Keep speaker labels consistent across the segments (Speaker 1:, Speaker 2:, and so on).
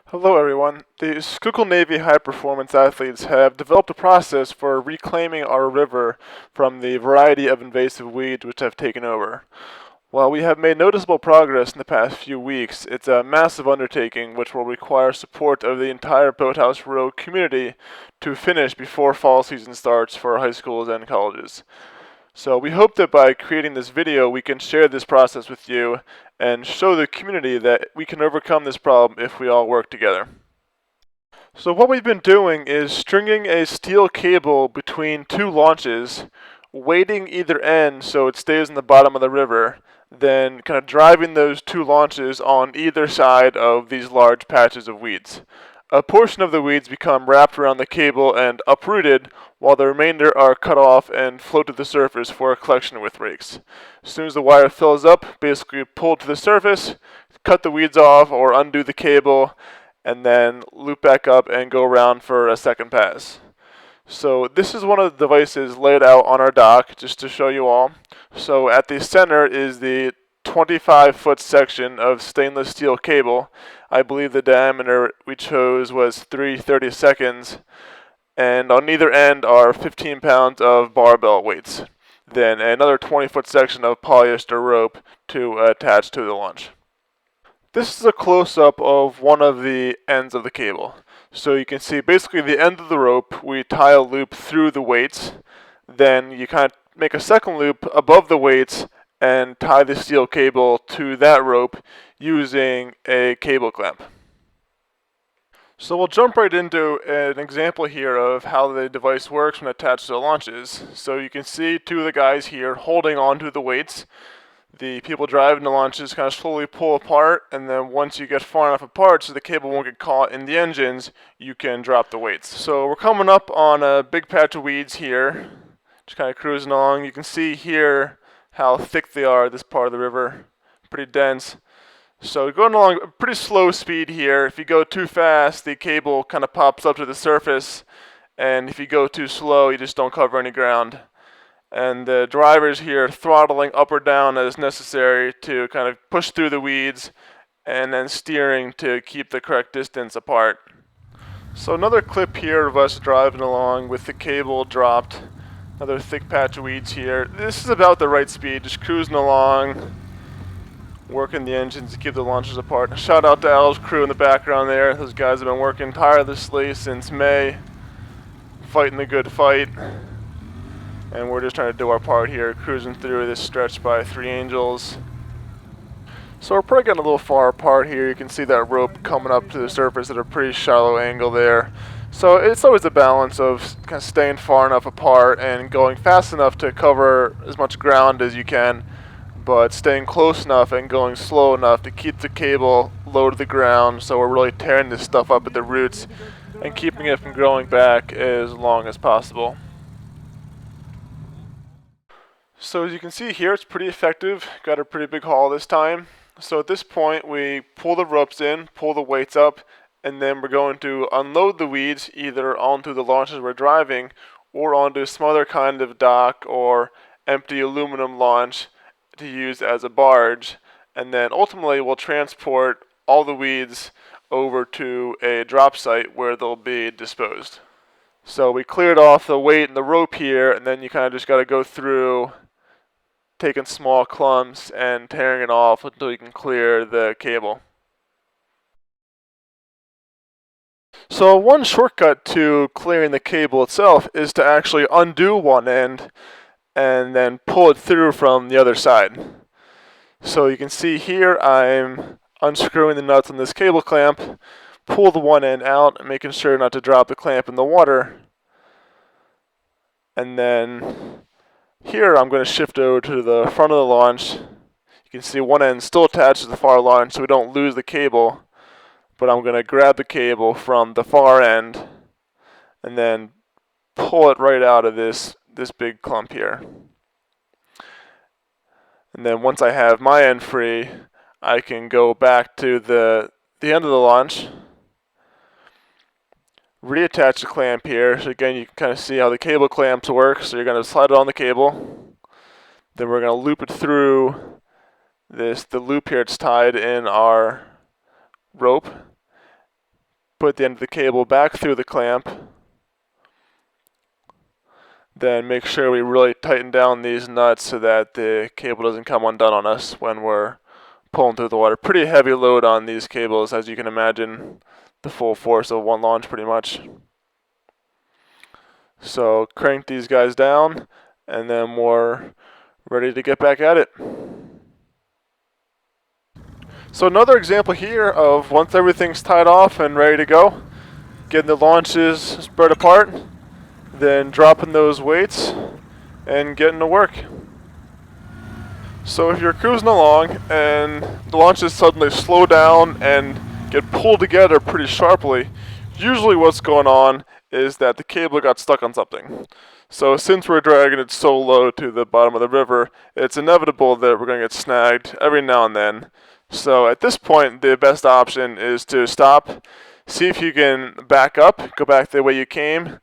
Speaker 1: Hello everyone. The Schuylkill Navy high-performance athletes have developed a process for reclaiming our river from the variety of invasive weeds which have taken over. While we have made noticeable progress in the past few weeks, it's a massive undertaking which will require support of the entire Boathouse Road community to finish before fall season starts for high schools and colleges. So we hope that by creating this video we can share this process with you and show the community that we can overcome this problem if we all work together. So what we've been doing is stringing a steel cable between two launches, weighting either end so it stays in the bottom of the river, then kind of driving those two launches on either side of these large patches of weeds. A portion of the weeds become wrapped around the cable and uprooted, while the remainder are cut off and float to the surface for collection with rakes. As soon as the wire fills up, basically pull it to the surface, cut the weeds off or undo the cable, and then loop back up and go around for a second pass. So this is one of the devices laid out on our dock just to show you all. So at the center is the 25-foot section of stainless steel cable. I believe the diameter we chose was 3/32, and on either end are 15 pounds of barbell weights. Then another 20-foot section of polyester rope to attach to the launch. This is a close-up of one of the ends of the cable. So you can see basically the end of the rope, we tie a loop through the weights, then you kind of make a second loop above the weights and tie the steel cable to that rope using a cable clamp. So we'll jump right into an example here of how the device works when attached to the launches. So you can see two of the guys here holding onto the weights. The people driving the launches kind of slowly pull apart, and then once you get far enough apart so the cable won't get caught in the engines, you can drop the weights. So we're coming up on a big patch of weeds here, just kind of cruising along. You can see here how thick they are, this part of the river, pretty dense. So going along a pretty slow speed here. If you go too fast, the cable kind of pops up to the surface, and if you go too slow, you just don't cover any ground. And the driver's here throttling up or down as necessary to kind of push through the weeds, and then steering to keep the correct distance apart. So another clip here of us driving along with the cable dropped. Another thick patch of weeds here. This is about the right speed, just cruising along, working the engines to keep the launchers apart. Shout out to Al's crew in the background there. Those guys have been working tirelessly since May, fighting the good fight. And we're just trying to do our part here, cruising through this stretch by Three Angels. So we're probably getting a little far apart here. You can see that rope coming up to the surface at a pretty shallow angle there. So it's always a balance of kind of staying far enough apart and going fast enough to cover as much ground as you can, but staying close enough and going slow enough to keep the cable low to the ground, so we're really tearing this stuff up at the roots and keeping it from growing back as long as possible. So as you can see here, it's pretty effective. Got a pretty big haul this time. So at this point, we pull the ropes in, pull the weights up, and then we're going to unload the weeds either onto the launches we're driving or onto some other kind of dock or empty aluminum launch to use as a barge. And then ultimately, we'll transport all the weeds over to a drop site where they'll be disposed. So we cleared off the weight and the rope here, and then you kind of just got to go through taking small clumps and tearing it off until you can clear the cable. So one shortcut to clearing the cable itself is to actually undo one end and then pull it through from the other side. So you can see here I'm unscrewing the nuts on this cable clamp, pull the one end out, making sure not to drop the clamp in the water, and then here I'm going to shift over to the front of the launch. You can see one end still attached to the far launch so we don't lose the cable, but I'm going to grab the cable from the far end and then pull it right out of this big clump here. And then once I have my end free, I can go back to the end of the launch, reattach the clamp here. So again, you can kind of see how the cable clamps work. So you're going to slide it on the cable. Then we're going to loop it through the loop here. It's tied in our rope. put the end of the cable back through the clamp. Then make sure we really tighten down these nuts so that the cable doesn't come undone on us when we're pulling through the water. Pretty heavy load on these cables, as you can imagine, the full force of one launch pretty much. So crank these guys down, and then we're ready to get back at it. So another example here of once everything's tied off and ready to go, getting the launches spread apart, then dropping those weights and getting to work. So if you're cruising along and the launches suddenly slow down and get pulled together pretty sharply, usually what's going on is that the cable got stuck on something. So since we're dragging it so low to the bottom of the river, it's inevitable that we're going to get snagged every now and then. So at this point, the best option is to stop, see if you can back up, go back the way you came,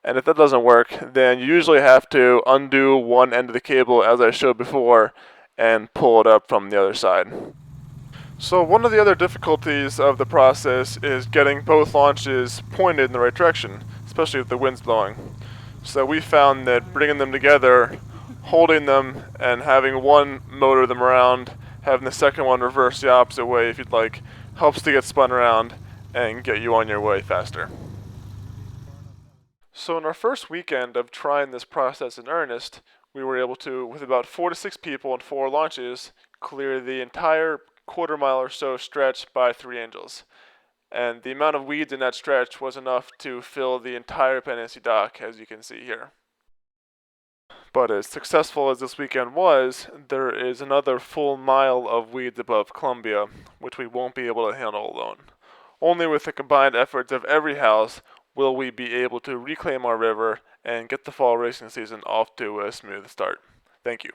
Speaker 1: and if that doesn't work, then you usually have to undo one end of the cable as I showed before and pull it up from the other side. So one of the other difficulties of the process is getting both launches pointed in the right direction, especially if the wind's blowing. So we found that bringing them together, holding them, and having one motor them around, having the second one reverse the opposite way if you'd like, helps to get spun around and get you on your way faster. So in our first weekend of trying this process in earnest, we were able to, with about 4 to 6 people and 4 launches, clear the entire quarter-mile or so stretch by 3 angels. And the amount of weeds in that stretch was enough to fill the entire Penn AC dock, as you can see here. But as successful as this weekend was, there is another full mile of weeds above Columbia, which we won't be able to handle alone. Only with the combined efforts of every house will we be able to reclaim our river and get the fall racing season off to a smooth start. Thank you.